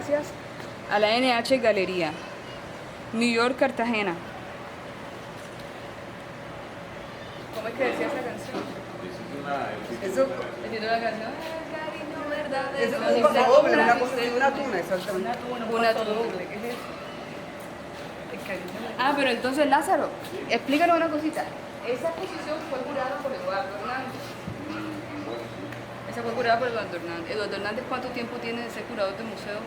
gracias a la NH Galería. New York, Cartagena. ¿Cómo es que decía esa canción? Eso El título de la canción es Cariño Verdadero. es un paso doble, una cosa así, una tuna, exactamente. Una doble, ¿qué es eso? Ah, pero entonces Lázaro, explícanos una cosita. Esa exposición fue curada por Eduardo Hernández. Esa fue curada por Eduardo Hernández. Eduardo Hernández, ¿cuánto tiempo tiene de ser curador del museo?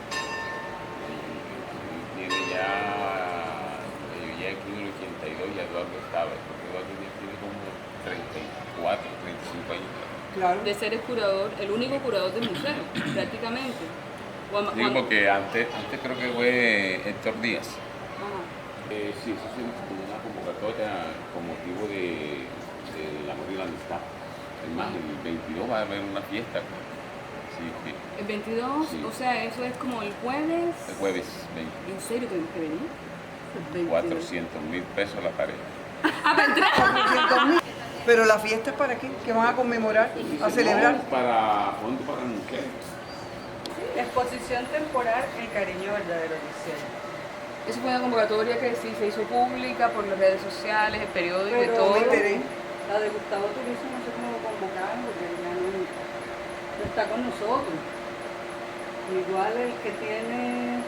Tiene ya, yo llegué aquí en el 82 y Eduardo estaba, porque Eduardo tiene como 34, 35 años. Claro. De ser el curador, el único curador del museo, prácticamente. Digo porque antes creo que fue Héctor Díaz. Ajá. Sí, eso es una convocatoria con motivo del amor y la amistad. Es más, el 22 va a haber una fiesta. Sí, sí. El 22, Sí. o sea, eso es como el jueves. El jueves 20. ¿En serio tenemos que venir? 400.000 pesos la pareja. Pero la fiesta es para qué? ¿Qué van a conmemorar? ¿A celebrar? No, para fondo para mujeres. Exposición temporal El Cariño Verdadero, dice. Eso fue una convocatoria que sí se hizo pública por las redes sociales, el periódico y Pero todo. me enteré. La de Gustavo Turizo no sé cómo lo convocaron porque ya no está con nosotros. Igual el que tiene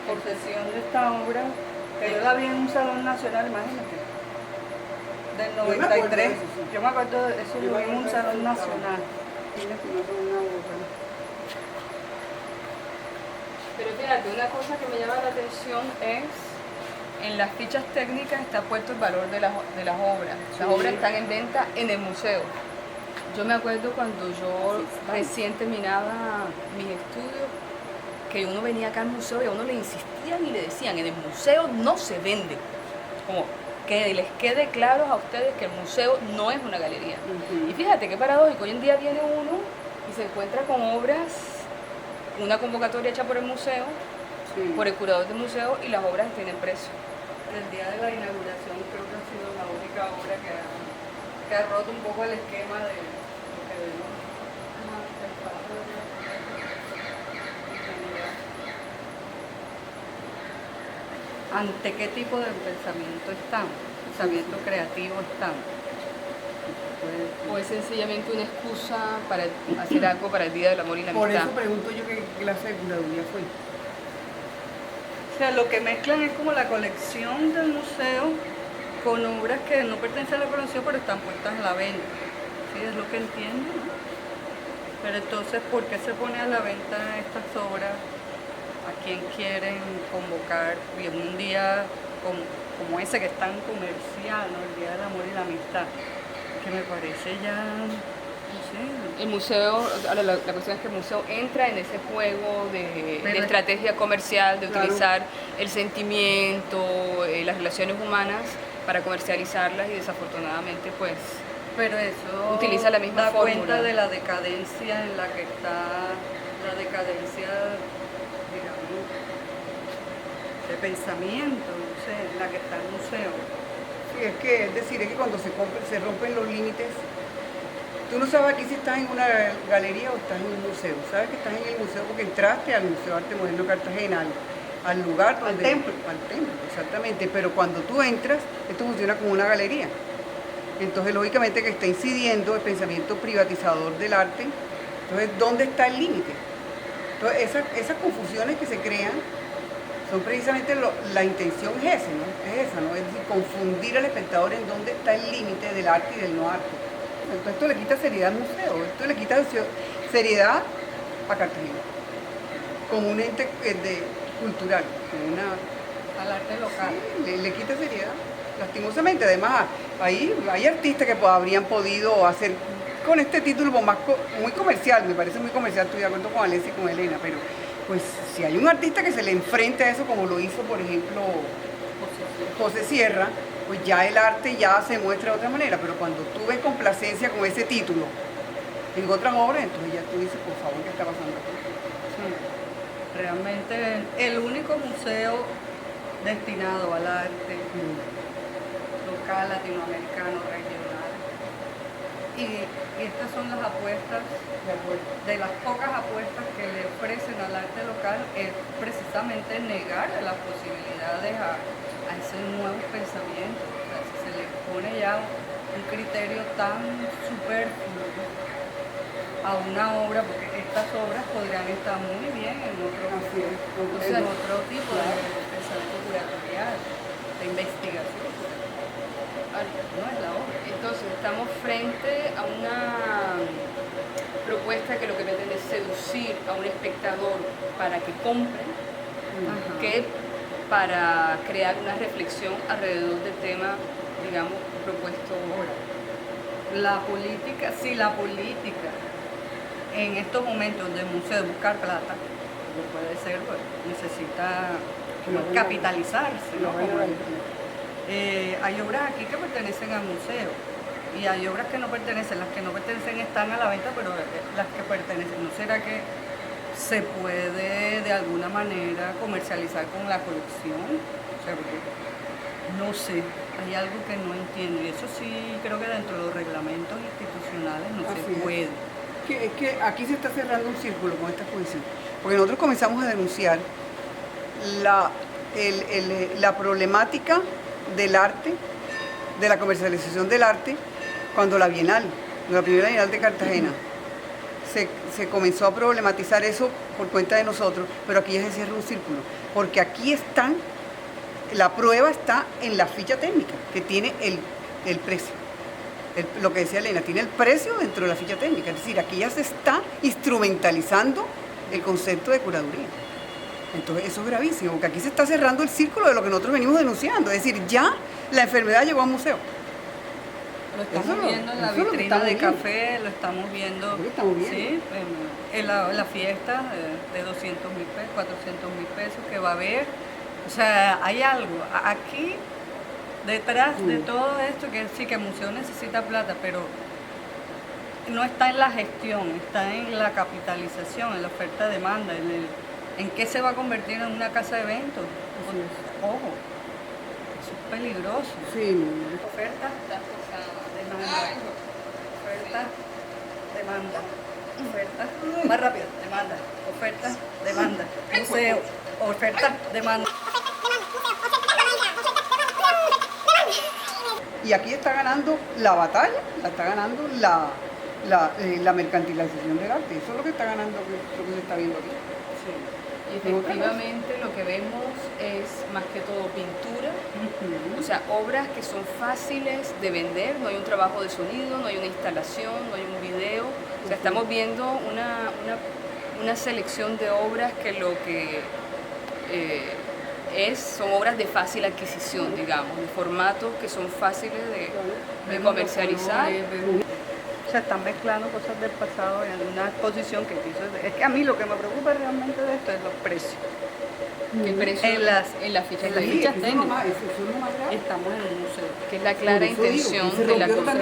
posesión de esta obra, que yo la vi en un salón nacional, imagínate. Del Yo me acuerdo 93. de eso, sí. Yo me acuerdo de eso, Yo lo me vi en un acuerdo de salón eso, nacional. Tiene que no son una obra. Pero fíjate, una cosa que me llama la atención es, en las fichas técnicas está puesto el valor de las obras. Las obras están en venta en el museo. Yo me acuerdo cuando yo recién terminaba mis estudios, que uno venía acá al museo y a uno le insistían y le decían, en el museo no se vende. Como que les quede claro a ustedes que el museo no es una galería. Y fíjate qué paradójico, hoy en día viene uno y se encuentra con obras, una convocatoria hecha por el museo, por el curador del museo, y las obras tienen precio. El día de la inauguración creo que ha sido la única obra que ha roto un poco el esquema de lo que vemos. ¿Ante qué tipo de pensamiento están? ¿Pensamiento creativo están? O es sencillamente una excusa para hacer algo para el Día del Amor y la Por Amistad. eso pregunto yo qué clase de curaduría fue. O sea, lo que mezclan es como la colección del museo con obras que no pertenecen a la colección pero están puestas a la venta. Sí, es lo que entiendo, ¿no? Pero entonces, ¿por qué se pone a la venta estas obras? ¿A quién quieren convocar? Y en un día como ese que es tan comercial, ¿no? El Día del Amor y la Amistad, que me parece ya, no sé. El museo, ahora la cuestión es que el museo entra en ese juego de estrategia comercial, de Claro. utilizar el sentimiento, las relaciones humanas para comercializarlas, y desafortunadamente pues Pero eso utiliza la misma da fórmula. cuenta de la decadencia en la que está, la decadencia, digamos, de pensamiento, no sé, en la que está el museo. Sí, es decir, es que cuando se rompen los límites, tú no sabes aquí si estás en una galería o estás en un museo. Sabes que estás en el museo porque entraste al Museo de Arte Moderno Cartagena, al lugar donde... Al templo, exactamente. Pero cuando tú entras, esto funciona como una galería. Entonces, lógicamente que está incidiendo el pensamiento privatizador del arte. Entonces, ¿dónde está el límite? Entonces, esas confusiones que se crean son precisamente la intención es esa, ¿no? Es esa, ¿no? Es decir, confundir al espectador en dónde está el límite del arte y del no arte. Entonces, esto le quita seriedad al museo, esto le quita seriedad a Cartagena, como un ente cultural, como una... Al arte local. Sí, le quita seriedad, lastimosamente. Además, hay artistas que habrían podido hacer con este título muy comercial, me parece muy comercial, estoy de acuerdo con Alessia y con Elena, pero pues si hay un artista que se le enfrenta a eso, como lo hizo, por ejemplo, José Sierra, pues ya el arte ya se muestra de otra manera, pero cuando tú ves complacencia con ese título en otras obras, entonces ya tú dices, por favor, ¿qué está pasando aquí? Sí. Realmente el único museo destinado al arte local, latinoamericano, regional, Y estas son las apuestas, de las pocas apuestas que le ofrecen al arte local, es precisamente negar las posibilidades a ese nuevo pensamiento. O sea, si se le pone ya un criterio tan superfluo a una obra, porque estas obras podrían estar muy bien en otro tipo de pensamiento curatorial, de investigación. No es la obra. Entonces, estamos frente a una propuesta que lo que pretende es seducir a un espectador para que compre, que para crear una reflexión alrededor del tema, digamos, propuesto ahora. La política, sí, la política en estos momentos del museo de buscar plata, que puede ser, pues, necesita capitalizarse, ¿no? Hay obras aquí que pertenecen al museo y hay obras que no pertenecen. Las que no pertenecen están a la venta, pero las que pertenecen, ¿no será que se puede de alguna manera comercializar con la colección? O sea, porque no sé, hay algo que no entiendo y eso sí creo que dentro de los reglamentos institucionales no se puede. Es que aquí se está cerrando un círculo con esta exposición, porque nosotros comenzamos a denunciar la problemática del arte, de la comercialización del arte, cuando la primera Bienal de Cartagena se comenzó a problematizar eso por cuenta de nosotros, pero aquí ya se cierra un círculo, porque aquí la prueba está en la ficha técnica, que tiene el precio. Lo que decía Elena, tiene el precio dentro de la ficha técnica, es decir, aquí ya se está instrumentalizando el concepto de curaduría. Entonces eso es gravísimo, porque aquí se está cerrando el círculo de lo que nosotros venimos denunciando, es decir, ya la enfermedad llegó al museo. Lo estamos viendo en la vitrina de café, lo estamos viendo, sí, en la fiesta de 200.000 pesos, 400.000 pesos que va a haber. O sea, hay algo aquí detrás de todo esto, que sí que el museo necesita plata, pero no está en la gestión, está en la capitalización, en la oferta-demanda, en qué se va a convertir en una casa de eventos. Ojo, eso es peligroso. Sí. Oferta, demanda. Oferta, demanda. Oferta, más rápido, demanda. Oferta, demanda. Museo, oferta, demanda. Y aquí está ganando la batalla, la está ganando la mercantilización del arte. Eso es lo que está ganando, lo que se está viendo aquí. Y efectivamente lo que vemos es más que todo pintura, o sea, obras que son fáciles de vender, no hay un trabajo de sonido, no hay una instalación, no hay un video, o sea, estamos viendo una selección de obras que lo que son obras de fácil adquisición, digamos, de formatos que son fáciles de comercializar. Se están mezclando cosas del pasado en una exposición que hizo. Es que a mí lo que me preocupa realmente de esto es los precios. ¿Qué precio? En las fichas técnicas. Estamos en un museo. Que es la clara intención de la cosa. Se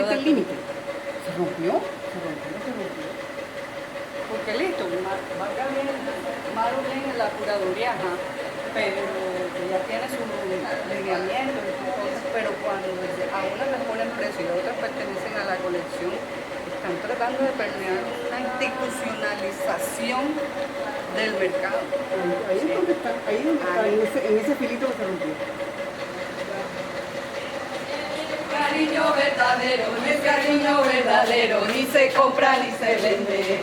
rompió. Porque listo, marca bien, malo bien en la curaduría, pero ya tiene su lineamiento y sus cosas, pero cuando a unas les ponen precio y a otras pertenecen a la colección, están tratando de permear una institucionalización del mercado. Ahí es donde está, en ese filito que se rompió. Cariño verdadero, no es cariño verdadero, ni se compra ni se vende.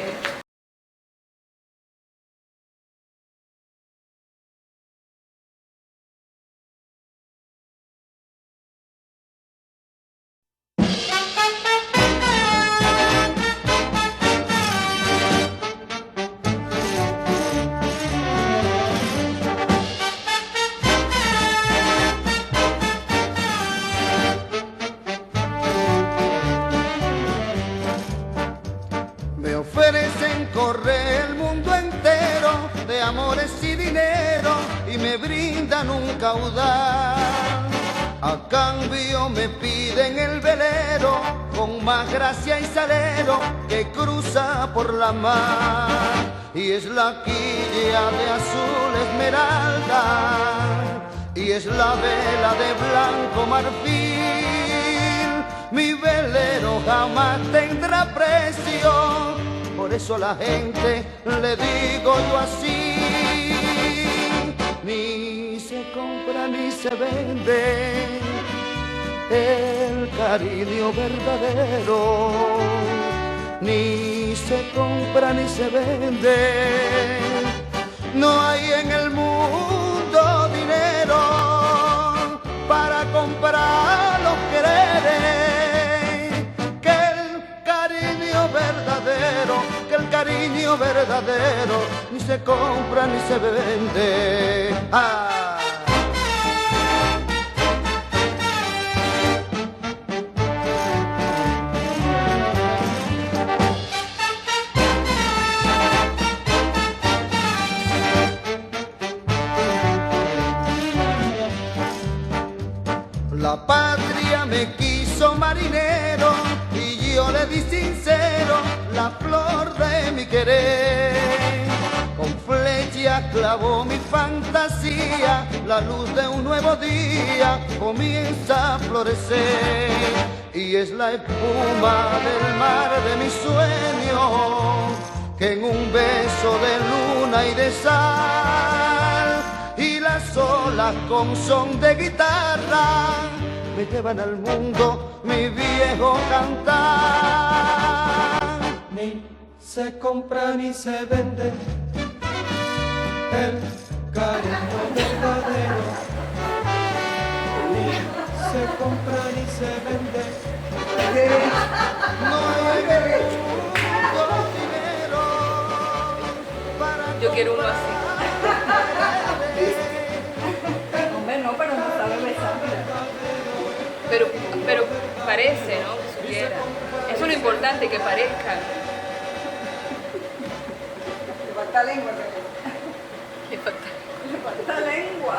Me ofrecen correr el mundo entero de amores y dinero y me brindan un caudal. A cambio me piden el velero con más gracia y salero que cruza por la mar. Y es la quilla de azul esmeralda y es la vela de blanco marfil. Mi velero jamás tendrá precio. Por eso a la gente le digo yo así: ni se compra ni se vende el cariño verdadero, ni se compra ni se vende. No hay en el mundo dinero para comprar los quereres, que el cariño verdadero ni se compra ni se vende. ¡Ah! La patria me quiso marinero y yo le di sincero la flor de mi querer. Con flecha clavó mi fantasía, la luz de un nuevo día comienza a florecer. Y es la espuma del mar de mi sueño, que en un beso de luna y de sal, y las olas con son de guitarra me llevan al mundo mi viejo cantar. Ni se compra ni se vende el cariño verdadero, ni se compra ni se vende. No hay mucho dinero para Yo quiero uno así. Hombre, no, pero no sabe besar. Pero parece, ¿no? Que supiera. Eso es lo importante, que parezca. Le falta lengua. Que falta- Le falta lengua.